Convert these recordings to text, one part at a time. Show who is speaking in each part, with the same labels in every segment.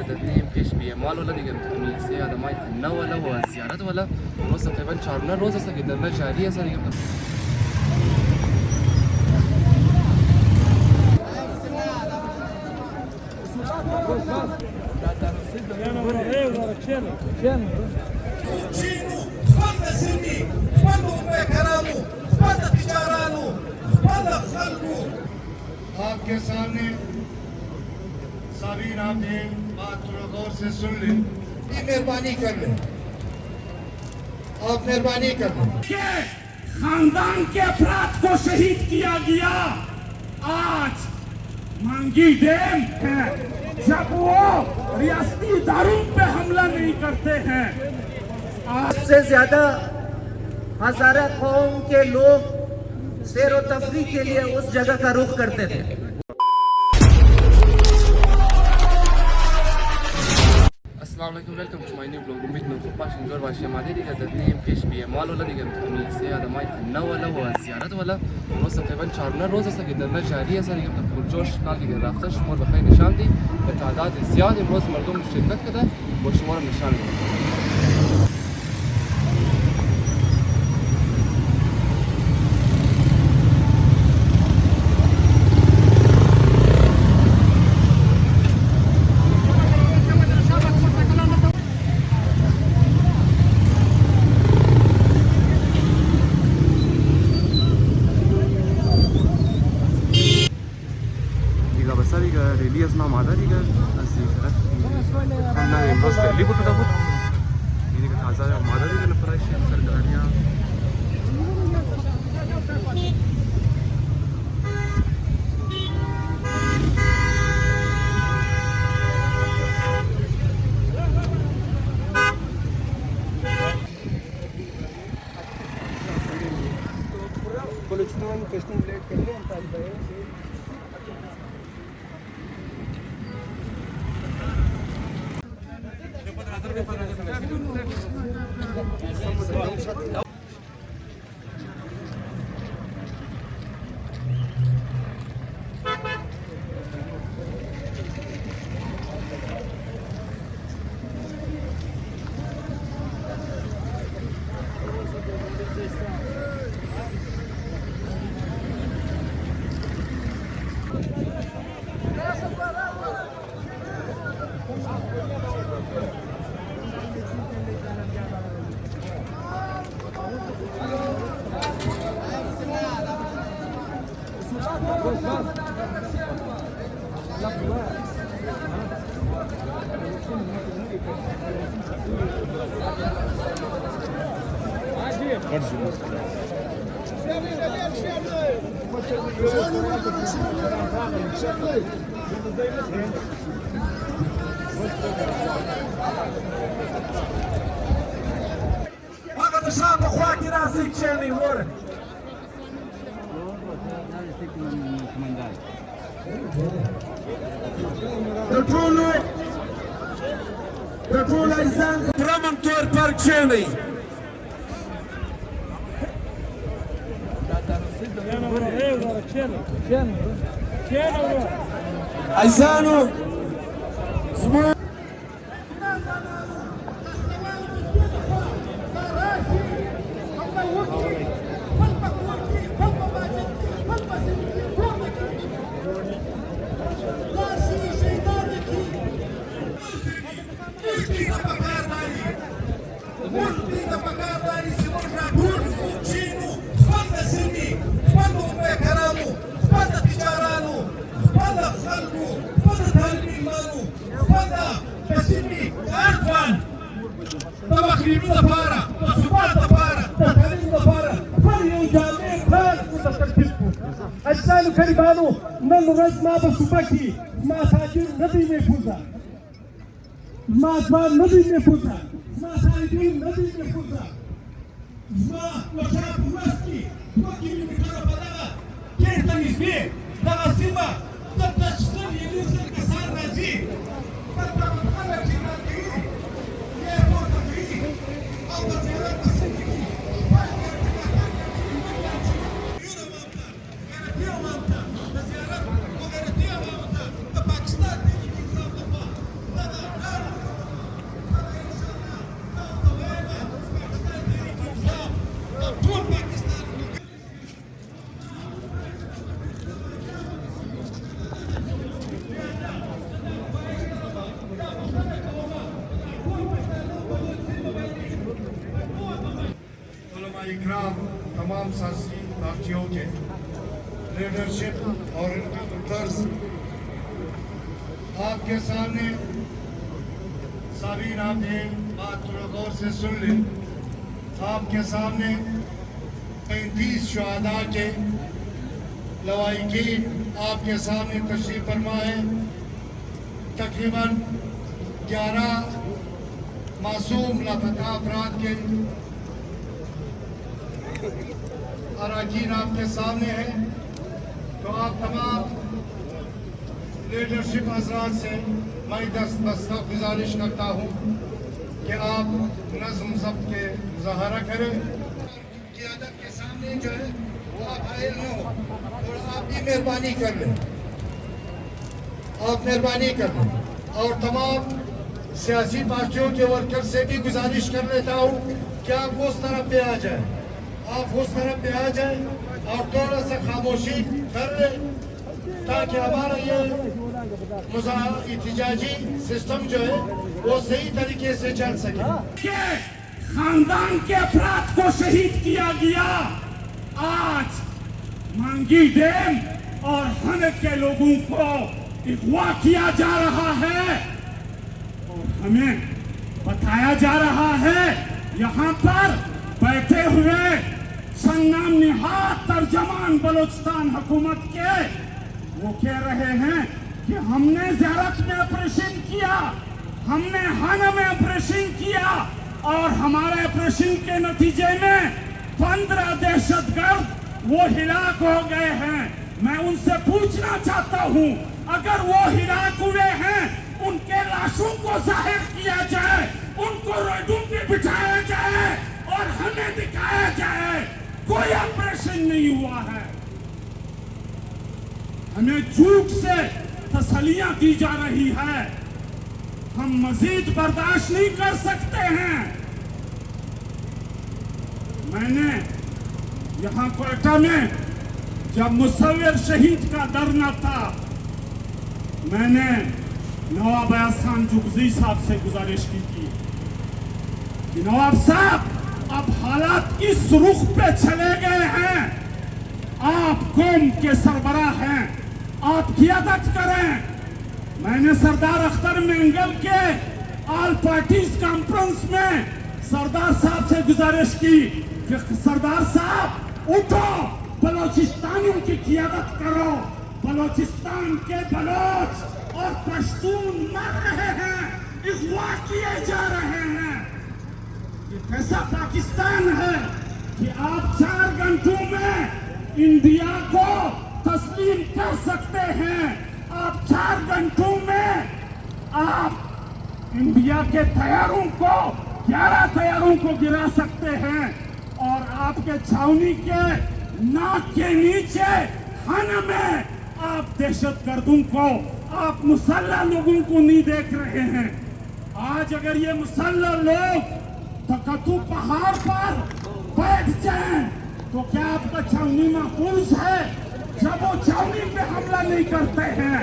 Speaker 1: كده 2 بيش بيمال ولا دي خميسية هذا ماي حنا ولا هو زيارات ولا نص تقريبا شهرنا روزة سجدنا جارية سنة
Speaker 2: تفضل سني تفضل كرامو تفضل تجارانو تفضل خلقو
Speaker 3: आपके सामने साबीन आपने बात थोड़ा गौर से सुन ले
Speaker 2: मेहरबानी कर ले आप मेहरबानी कर ले
Speaker 4: खानदान के अफराद को शहीद किया गया आज मांगी डैम है जब वो रियासती इदारों पे हमला नहीं करते हैं
Speaker 5: से ज्यादा हजारा कौम के लोग सैर व तफरीह के लिए उस जगह का रुख करते थे।
Speaker 1: السلام عليكم ويلكم تو ماي نيو بلوج وميت نو باش نجور باشي ما دي كده 2 بيش بيمال ولا دي خميسية هذا ماي حنا ولا هو زيارات ولا نص تقريبا شهرنا روزة سجدنا جارية سنة جوش نالي كده رافته شمار بخير نشان دي بتعداد زيادة امروز مردم الشركات كده وشمار النشان بس هذه اللي اسمها مع ذلك أنا يمروز اللي بقول كده يعني كنت عايزة مع ذلك أنا فرايش سردانيا
Speaker 5: بلوچستان فیشن پلیٹ کر لیں
Speaker 2: وقت الشعب اخواتي راسي تشيني ورد د ټول انسان پرمن تور پر کښېنئ عزیزانو زموږ اجسانو کریبانو نن ورځ ما په صوبه کې زما تاجر نه دی محفوظه زما ځوان نه دی محفوظه زما طالبین نه دی محفوظه زما کوټه په ورځ کې 2 کیلومتره په دغه کېټ ته نږدې دغه سیمه دلته شل یو سل کسان راځي دلته خلک چې راځي یې پورته کوي او د زیارت په سر کې
Speaker 3: इकराम तमाम सियासी पार्टियों के लीडरशिप और इनका तर्ज आपके सामने साबीन, आप ये बात थोड़ा गौर से सुन लें। आपके सामने 35 शहादा के लवाहिकीन आपके सामने तशरीफ फरमा है। तकरीबन 11 मासूम लापता अफराद के अराकीन आपके सामने हैं। तो आप तमाम लीडरशिप हजरात से मैं दस्ता गुजारिश करता हूँ कि आप नज़्म ज़ब्त के मुज़ाहरा करें। क़यादत के सामने जो है वो आप हायल न हो, और आप भी मेहरबानी कर लें, आप मेहरबानी कर लें। और तमाम सियासी पार्टियों के वर्कर से भी गुजारिश कर लेता हूँ कि आप उस तरफ पे आ जाएं, आप उस तरफ पे आ जाएं और थोड़ा सा खामोशी कर लें, ताकि हमारा ये एहतजाजी सिस्टम जो है वो सही तरीके से चल सके।
Speaker 4: के खानदान के अफराद को शहीद किया गया। आज मांगी डैम और हन के लोगों को अगवा किया जा रहा है और हमें बताया जा रहा है, यहाँ पर बैठे हुए संगम निहात तर्जमान बलूचिस्तान हुकूमत के, वो कह रहे हैं कि हमने ज़ारत में ऑपरेशन किया, हमने हन में ऑपरेशन किया और हमारे ऑपरेशन के नतीजे में 15 दहशतगर्द वो हिलाक हो गए हैं। मैं उनसे पूछना चाहता हूं, अगर वो हिलाक हुए हैं उनके लाशों को जाहिर किया जाए, उनको रोडों पे बिठाया जाए और हमें दिखाया जाए कोई ऑपरेशन नहीं हुआ है। हमें झूठ से तसलियां दी जा रही है, हम मजीद बर्दाश्त नहीं कर सकते हैं। मैंने यहाँ कोयटा में जब मुसव्विर शहीद का धरना था, मैंने नवाब अयाज खान जुगजी साहब से गुजारिश की थी कि नवाब साहब अब हालात इस रुख पे चले गए हैं, आप कौम के सरबराह हैं, आप क़यादत करें। मैंने सरदार अख्तर मेंगल के ऑल पार्टीज कॉन्फ्रेंस में सरदार साहब से गुजारिश की कि सरदार साहब उठो, बलोचिस्तानियों की क़यादत करो। बलोचिस्तान के बलोच और पश्तून मर रहे हैं, अगवा किए जा रहे हैं। ये कैसा पाकिस्तान है कि आप 4 घंटों में इंडिया को तस्लीम कर सकते हैं, आप 4 घंटों में आप इंडिया के तैयारों को 11 तैयारों को गिरा सकते हैं और आपके छावनी के नाक के नीचे खाना में आप दहशतगर्दों को, आप मुसल्लह लोगों को नहीं देख रहे हैं। आज अगर ये मुसल्लह लोग तकतू पहाड़ पर बैठ जाएं तो क्या आपका छावनी महफूज है? जब वो छावनी पे हमला नहीं करते हैं,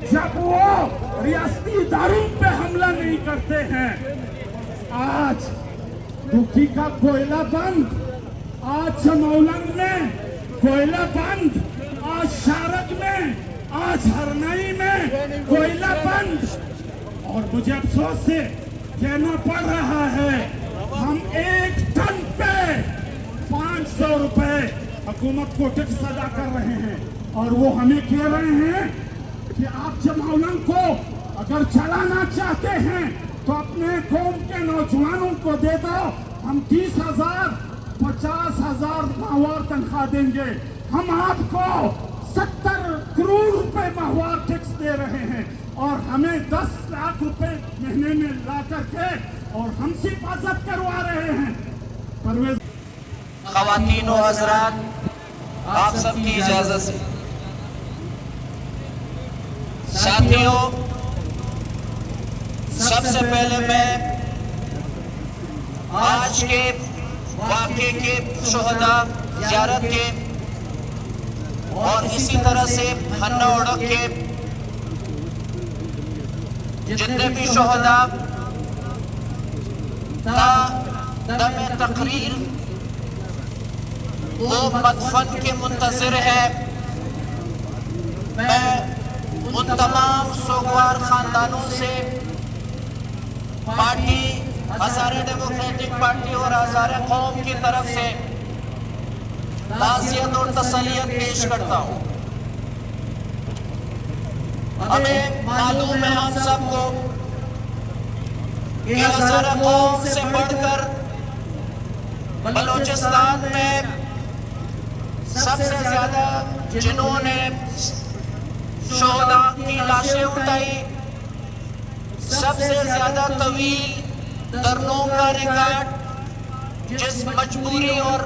Speaker 4: जब वो रियासती इदारों पे हमला नहीं करते हैं। आज दुखी का कोयला बंद, आज चमौलन में कोयला बंद, आज शारक में, आज हरनाई में कोयला बंद। और मुझे अफसोस से कहना पड़ रहा है, हम 1 टन पे 500 रुपए हुकूमत को टैक्स अदा कर रहे हैं और वो हमें कह रहे हैं कि आप चमौलन को अगर चलाना चाहते हैं तो अपने कौम के नौजवानों को दे दो, हम 30,000 50,000 माहवार तनख्वाह देंगे। हम आपको 70 करोड़ रुपए माहवार टैक्स दे रहे हैं और हमें 10 लाख रुपए महीने में ला करके और हमसे हिफाजत करवा रहे हैं। परवेज
Speaker 6: ख़वातीन व हज़रात, आप सबकी इजाज़त से साथियों, सबसे पहले मैं आज के वाक़े के शुहदा ज़ियारत के और इसी तरह से हन्ना उड़क के जितने भी शुहदा दम तकरीर वो मदफन के मुंतज़िर है। मैं उन तमाम सोगवार खानदानों से पार्टी हज़ारे डेमोक्रेटिक पार्टी और हज़ारे कौम की तरफ से ताज़ियत और तसलियत पेश करता हूँ। हमें मालूम है हम सबको कि हज़ारे कौम से बढ़कर बलूचिस्तान में सबसे ज्यादा जिन्होंने शोहदा की लाशें उठाई, सबसे ज्यादा तवील धरनों का रिकॉर्ड, जिस मजबूरी और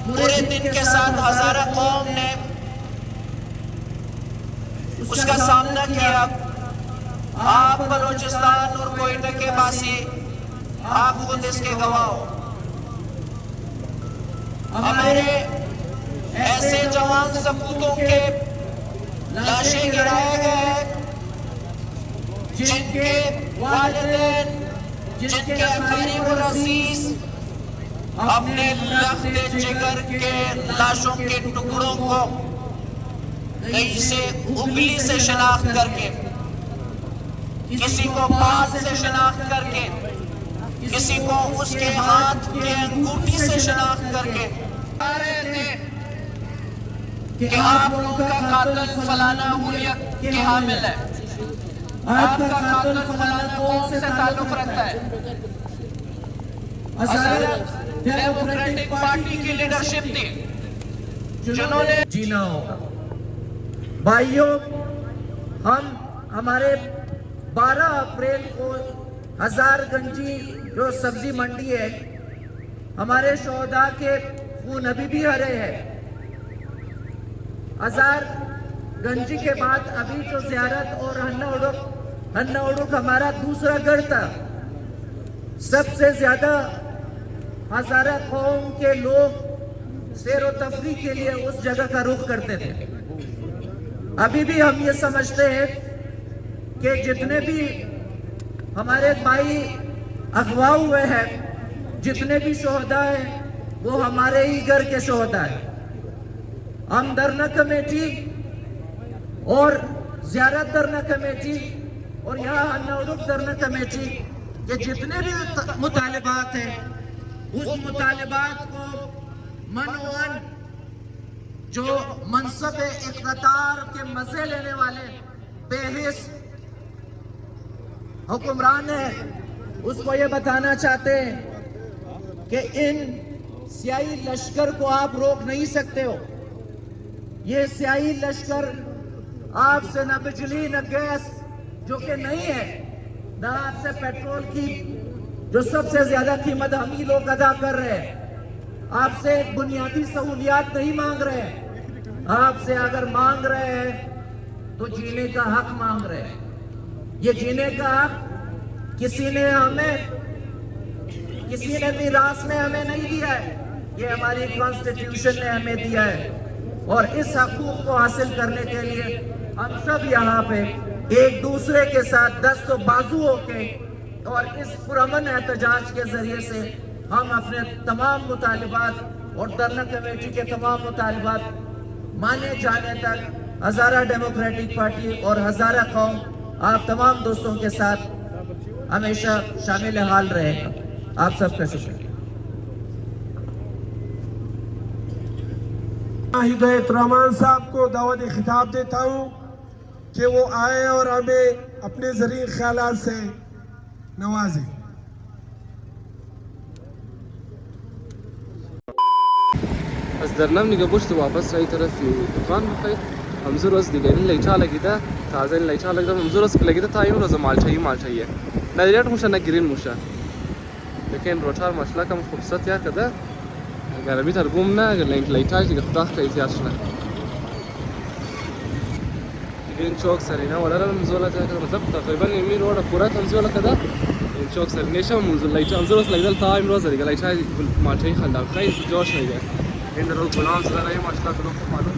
Speaker 6: पूरे दिन के साथ हज़ारे कौम ने उसका सामना किया। आप बलूचिस्तान और कोयटा के बासी, आप खुद इसके गवाह हो। हमारे ऐसे जवान सपूतों के लाशें गिराए गए, जिनके वालिदैन, जिनके अकारीब और अजीज अपने लख्त जिगर के लाशों के टुकड़ों को कहीं से उंगली से शनाख्त करके, किसी को बाल से शनाख्त करके, किसी को उसके हाथ के अंगूठी से शनाख्त करके आ रहे थे कि आप लोगों का कातिल फलाना हुर्रियत के हामिल है, आपका कातिल फलाना कौम से ताल्लुक रखता है। हज़ारे डेमोक्रेटिक पार्टी की लीडरशिप थी जिन्होंने
Speaker 5: जीना होगा। भाइयों, हम हमारे 12 अप्रैल को हजारगंजी जो सब्जी मंडी है, हमारे शोहदा के खून अभी भी हरे हैं। हजारगंजी के बाद अभी जो ज़ियारत और हन्ना उड़ुक हमारा दूसरा गढ़ था। सबसे ज्यादा हज़ारा कौम के लोग सैर व तफरी के लिए उस जगह का रुख करते थे। अभी भी हम ये समझते हैं कि जितने भी हमारे भाई अगवा हुए हैं, जितने भी शोहदा हैं, वो हमारे ही घर के शोहदा हैं। हम धरना कमेटी और ज़ियारत धरना कमेटी और यहाँ हन्ना धरना कमेटी के जितने भी मुतालिबात हैं, उस मुतालिबात को मनोवन जो मनसब इक़्तिदार के मजे लेने वाले बेहिस हुक्मरान है, उसको ये बताना चाहते हैं कि इन स्याही लश्कर को आप रोक नहीं सकते हो। ये स्याही लश्कर आपसे न बिजली न गैस जो कि नहीं है, न आपसे पेट्रोल की जो सबसे ज्यादा कीमत हम ही लोग अदा कर रहे हैं, आपसे बुनियादी सहूलियात नहीं मांग रहे हैं। आपसे अगर मांग रहे हैं तो जीने का हक मांग रहे हैं। ये जीने का हक किसी ने मीरास में हमें नहीं दिया है, ये हमारी कॉन्स्टिट्यूशन ने हमें दिया है। और इस हकूक को हासिल करने के लिए हम सब यहाँ पे एक दूसरे के साथ दस्त बाजू होके और इस पुरअमन एहतजाज के जरिए से हम अपने तमाम मुतालिबात और धरना कमेटी के तमाम मुतालिबात माने जाने तक हज़ारा डेमोक्रेटिक पार्टी और हज़ारा कौम आप तमाम दोस्तों के साथ हमेशा शामिल हाल रहेगा। आप सबका शुक्रिया।
Speaker 2: हिदायत रहमान साहब को दावत खिताब देता हूँ कि वो आए और हमें अपने ज़रिए ख्यालात से नवाजें।
Speaker 1: بس درنام نيجا بوشت واپس راي طرف دکان بخير همزور وس دیگه این لیچا لگیده تازه این لیچا لگیده همزور وس لگیده تا یون روز مال چاهیه ندیرت موشه نه گرین موشه لیکن روچار ماشلا کم خوبصورت یا کده اگر ابھی ترگم نه اگر لیچا دیگه خدا خیلی احتیاج نه این چوک سرینا ولا همزور تا مطلب تقریبا یمین روड پورا همزور کده این چوک سرینیشه همزور لیچا همزور وس لگیده تا این روز دیگه لیچا مال چاهی خندا خیلی جوش میگه این رو غلام زدن این ماشلا تو معلوم